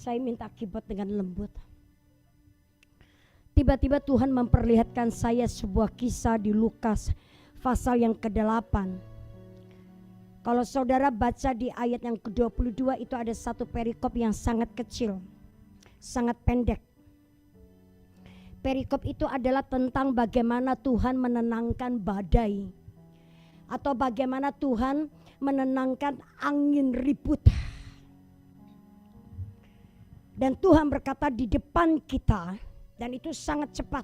Saya minta keyboard dengan lembut. Tiba-tiba Tuhan memperlihatkan saya sebuah kisah di Lukas pasal yang ke-8. Kalau saudara baca di ayat yang ke-22 itu ada satu perikop yang sangat kecil, sangat pendek. Perikop itu adalah tentang bagaimana Tuhan menenangkan badai, atau bagaimana Tuhan menenangkan angin ribut. Dan Tuhan berkata di depan kita, dan itu sangat cepat.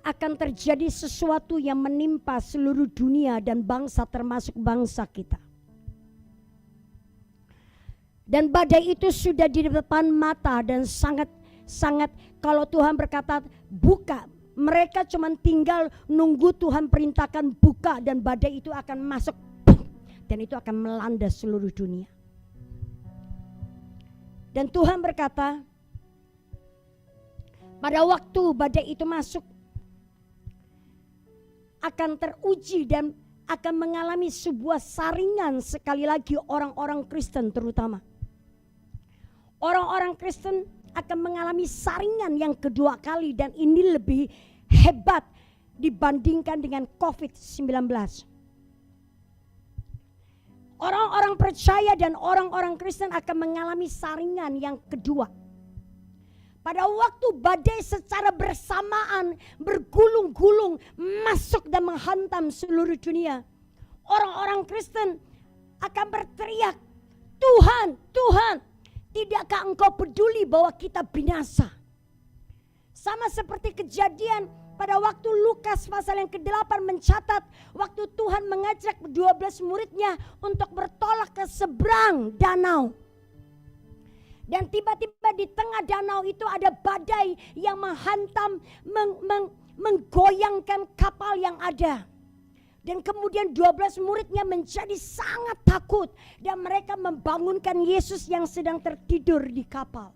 Akan terjadi sesuatu yang menimpa seluruh dunia dan bangsa, termasuk bangsa kita. Dan badai itu sudah di depan mata dan sangat kalau Tuhan berkata buka, mereka cuma tinggal nunggu Tuhan perintahkan buka dan badai itu akan masuk dan itu akan melanda seluruh dunia. Dan Tuhan berkata, pada waktu badai itu masuk, akan teruji dan akan mengalami sebuah saringan sekali lagi orang-orang Kristen terutama. Orang-orang Kristen akan mengalami saringan yang kedua kali dan ini lebih hebat dibandingkan dengan COVID-19. Orang-orang percaya dan orang-orang Kristen akan mengalami saringan yang kedua. Pada waktu badai secara bersamaan bergulung-gulung masuk dan menghantam seluruh dunia, orang-orang Kristen akan berteriak, Tuhan, Tuhan, tidakkah engkau peduli bahwa kita binasa? Sama seperti kejadian pada waktu Lukas pasal yang ke-8 mencatat waktu Tuhan mengajak 12 muridnya untuk bertolak ke seberang danau. Dan tiba-tiba di tengah danau itu ada badai yang menghantam, menggoyangkan kapal yang ada. Dan kemudian 12 muridnya menjadi sangat takut dan mereka membangunkan Yesus yang sedang tertidur di kapal.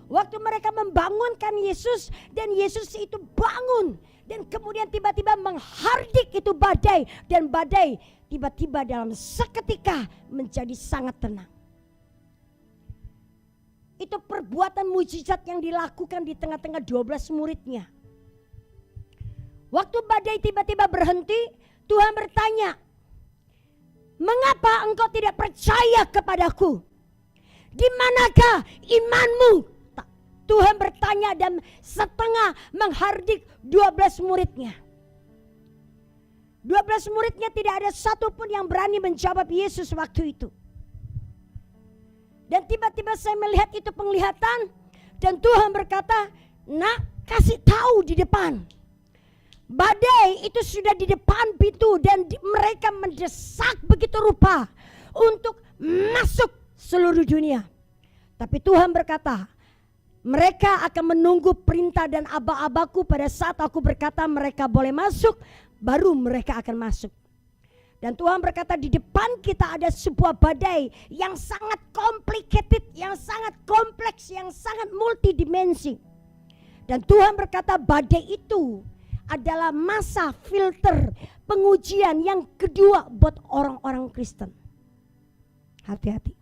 Waktu mereka membangunkan Yesus dan Yesus itu bangun dan kemudian tiba-tiba menghardik itu badai dan badai tiba-tiba dalam seketika menjadi sangat tenang. Itu perbuatan mujizat yang dilakukan di tengah-tengah 12 muridnya. Waktu badai tiba-tiba berhenti, Tuhan bertanya, mengapa engkau tidak percaya kepadaku? Di manakah imanmu? Tuhan bertanya dan setengah menghardik 12 muridnya. 12 muridnya tidak ada satupun yang berani menjawab Yesus waktu itu. Dan tiba-tiba saya melihat itu penglihatan dan Tuhan berkata, nak, kasih tahu di depan. Badai itu sudah di depan pintu dan mereka mendesak begitu rupa untuk masuk seluruh dunia. Tapi Tuhan berkata, mereka akan menunggu perintah dan aba-abaku pada saat aku berkata mereka boleh masuk, baru mereka akan masuk. Dan Tuhan berkata di depan kita ada sebuah badai yang sangat complicated, yang sangat kompleks, yang sangat multidimensi. Dan Tuhan berkata badai itu adalah masa filter pengujian yang kedua buat orang-orang Kristen. Hati-hati.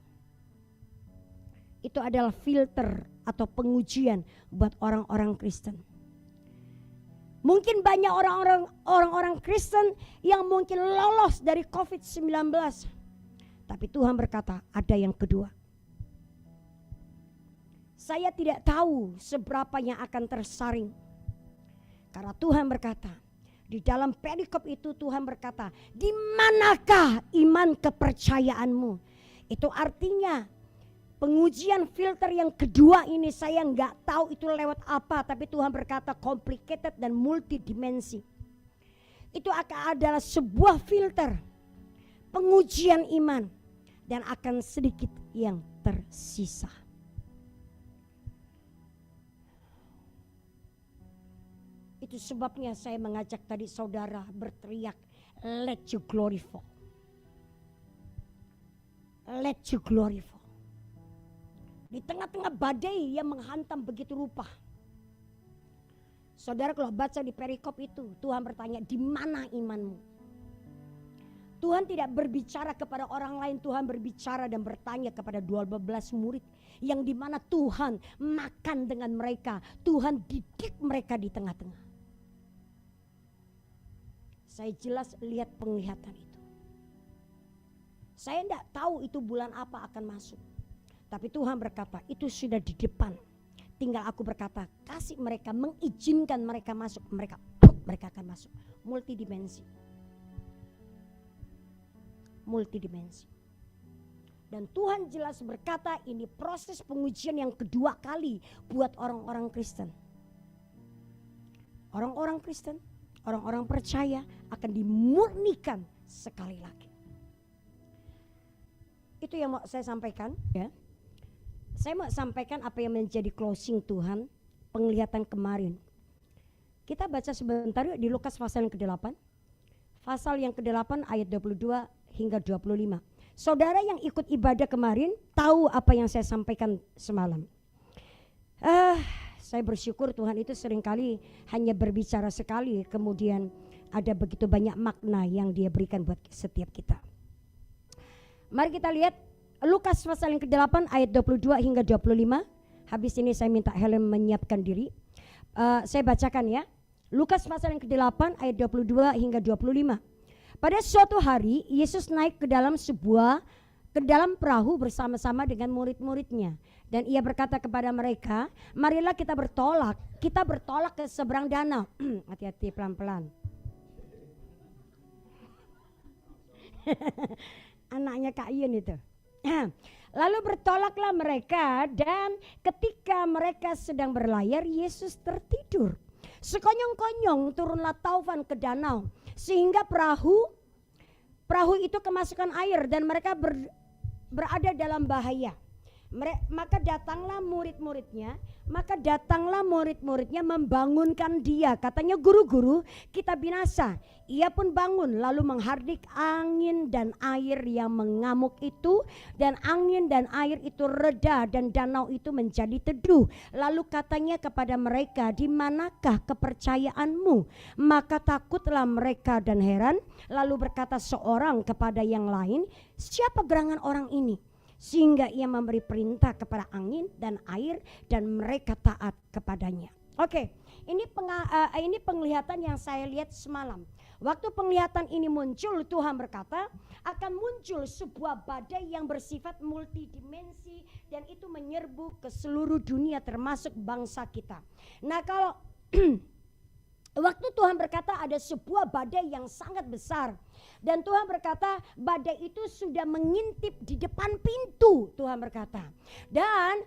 Itu adalah filter atau pengujian buat orang-orang Kristen. Mungkin banyak orang-orang Kristen yang mungkin lolos dari COVID-19. Tapi Tuhan berkata ada yang kedua. Saya tidak tahu seberapa yang akan tersaring. Karena Tuhan berkata, di dalam perikop itu Tuhan berkata, di manakah iman kepercayaanmu? Itu artinya pengujian filter yang kedua ini saya nggak tahu itu lewat apa, tapi Tuhan berkata complicated dan multidimensi. Itu akan adalah sebuah filter pengujian iman dan akan sedikit yang tersisa. Itu sebabnya saya mengajak tadi saudara berteriak, let your glory fall. Let your glory fall. Di tengah-tengah badai yang menghantam begitu rupa. Saudara kalau baca di perikop itu, Tuhan bertanya, di mana imanmu? Tuhan tidak berbicara kepada orang lain, Tuhan berbicara dan bertanya kepada 12 murid yang dimana Tuhan makan dengan mereka, Tuhan didik mereka di tengah-tengah. Saya jelas lihat penglihatan itu. Saya tidak tahu itu bulan apa akan masuk, tapi Tuhan berkata itu sudah di depan. Tinggal aku berkata kasih mereka, mengizinkan mereka masuk, mereka akan masuk. Multidimensi. Dan Tuhan jelas berkata ini proses pengujian yang kedua kali buat orang-orang Kristen. Orang-orang Kristen, orang-orang percaya akan dimurnikan sekali lagi. Itu yang mau saya sampaikan ya. Saya mau sampaikan apa yang menjadi closing Tuhan penglihatan kemarin. Kita baca sebentar yuk di Lukas pasal yang ke-8. Pasal yang ke-8 ayat 22 hingga 25. Saudara yang ikut ibadah kemarin tahu apa yang saya sampaikan semalam. Saya bersyukur Tuhan itu seringkali hanya berbicara sekali, kemudian ada begitu banyak makna yang Dia berikan buat setiap kita. Mari kita lihat Lukas pasal yang ke-8 ayat 22 hingga 25. Habis ini saya minta Helen menyiapkan diri. Saya bacakan ya. Lukas pasal yang ke-8 ayat 22 hingga 25. Pada suatu hari Yesus naik ke dalam perahu bersama-sama dengan murid-muridnya. Dan ia berkata kepada mereka, marilah kita bertolak ke seberang danau. Hati-hati, pelan-pelan. Anaknya Kak Yun itu. Lalu bertolaklah mereka, dan ketika mereka sedang berlayar Yesus tertidur. Sekonyong-konyong turunlah taufan ke danau, sehingga perahu itu kemasukan air dan mereka berada dalam bahaya. Maka datanglah murid-muridnya membangunkan dia. Katanya, guru-guru, kita binasa. Ia pun bangun lalu menghardik angin dan air yang mengamuk itu, dan angin dan air itu reda dan danau itu menjadi teduh. Lalu katanya kepada mereka, di manakah kepercayaanmu? Maka takutlah mereka dan heran. Lalu berkata seorang kepada yang lain, siapa gerangan orang ini? Sehingga ia memberi perintah kepada angin dan air dan mereka taat kepadanya. Oke, ini penglihatan yang saya lihat semalam. Waktu penglihatan ini muncul, Tuhan berkata akan muncul sebuah badai yang bersifat multidimensi dan itu menyerbu ke seluruh dunia termasuk bangsa kita. Nah, kalau waktu Tuhan berkata ada sebuah badai yang sangat besar. Dan Tuhan berkata badai itu sudah mengintip di depan pintu, Tuhan berkata. Dan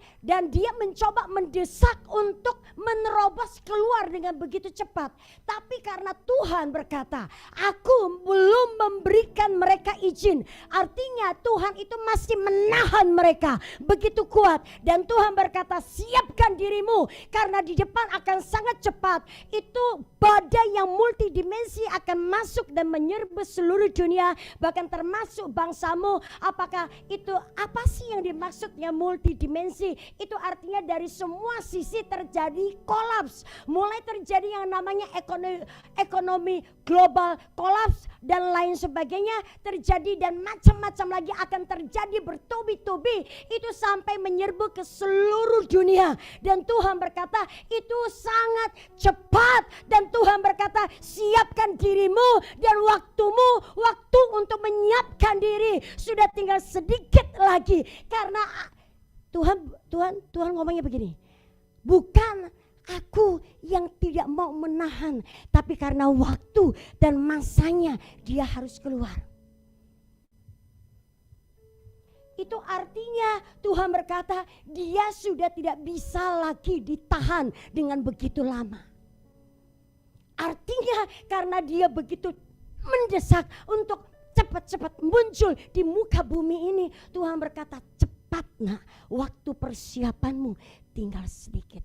dia mencoba mendesak untuk menerobos keluar dengan begitu cepat. Tapi karena Tuhan berkata, aku belum memberikan mereka izin. Artinya Tuhan itu masih menahan mereka begitu kuat. Dan Tuhan berkata, siapkan dirimu karena di depan akan sangat cepat. Itu badai yang multidimensi akan masuk dan menyerbu seluruh dunia, bahkan termasuk bangsamu. Apakah itu apa sih yang dimaksudnya multidimensi? Itu artinya dari semua sisi terjadi kolaps. Mulai terjadi yang namanya ekonomi global kolaps dan lain sebagainya terjadi, dan macam-macam lagi akan terjadi bertubi-tubi. Itu sampai menyerbu ke seluruh dunia. Dan Tuhan berkata itu sangat cepat, dan Tuhan berkata siapkan dirimu dan waktu untuk menyiapkan diri sudah tinggal sedikit lagi. Karena Tuhan ngomongnya begini, bukan aku yang tidak mau menahan, tapi karena waktu dan masanya dia harus keluar. Itu artinya Tuhan berkata dia sudah tidak bisa lagi ditahan dengan begitu lama. Artinya karena dia begitu mendesak untuk cepat-cepat muncul di muka bumi ini, Tuhan berkata cepat nak, waktu persiapanmu tinggal sedikit.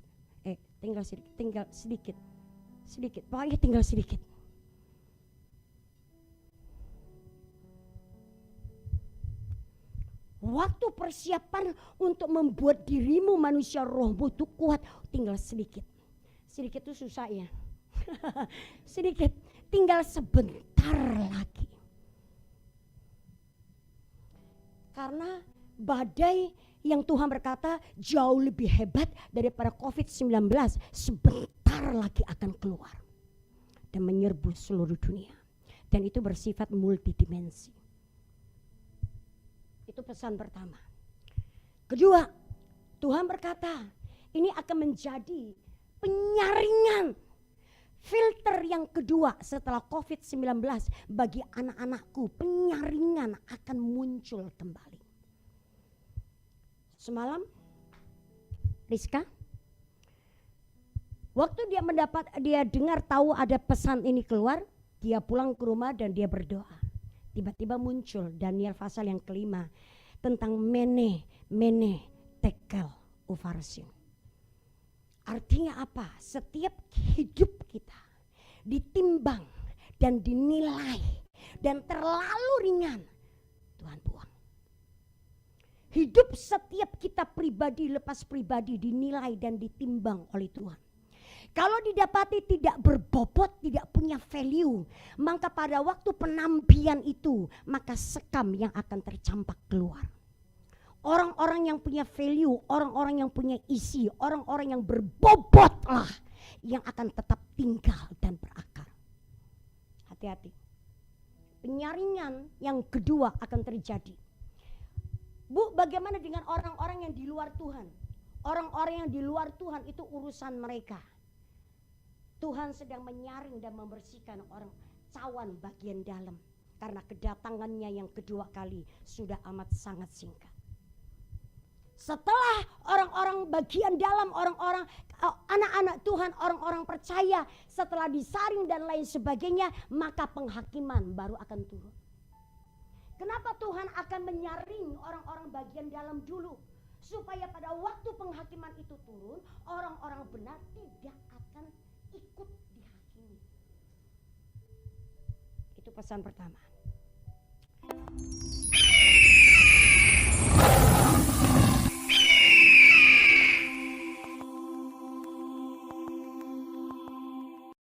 Pokoknya tinggal sedikit. Waktu persiapan untuk membuat dirimu manusia rohmu itu kuat tinggal sedikit. Sedikit itu susah ya. Sedikit, tinggal sebentar lagi. Karena badai yang Tuhan berkata jauh lebih hebat daripada COVID-19 sebentar lagi akan keluar dan menyerbu seluruh dunia. Dan itu bersifat multidimensi. Itu pesan pertama. Kedua, Tuhan berkata ini akan menjadi penyaringan, filter yang kedua setelah COVID-19 bagi anak-anakku. Penyaringan akan muncul kembali. Semalam Rizka, waktu dia dengar tahu ada pesan ini keluar, dia pulang ke rumah dan dia berdoa. Tiba-tiba muncul Daniel pasal yang kelima tentang mene tekel ufarsin. Artinya apa? Setiap hidup kita ditimbang dan dinilai dan terlalu ringan, Tuhan buang. Hidup setiap kita pribadi lepas pribadi dinilai dan ditimbang oleh Tuhan. Kalau didapati tidak berbobot, tidak punya value, maka pada waktu penampian itu, maka sekam yang akan tercampak keluar. Orang-orang yang punya value, orang-orang yang punya isi, orang-orang yang berbobot lah yang akan tetap tinggal dan berakar. Hati-hati. Penyaringan yang kedua akan terjadi. Bu, bagaimana dengan orang-orang yang di luar Tuhan? Orang-orang yang di luar Tuhan itu urusan mereka. Tuhan sedang menyaring dan membersihkan orang cawan bagian dalam. Karena kedatangannya yang kedua kali sudah amat sangat singkat. Setelah orang-orang bagian dalam, orang-orang anak-anak Tuhan, orang-orang percaya, setelah disaring dan lain sebagainya, maka penghakiman baru akan turun. Kenapa Tuhan akan menyaring orang-orang bagian dalam dulu? Supaya pada waktu penghakiman itu turun, orang-orang benar tidak akan ikut dihakimi. Itu pesan pertama.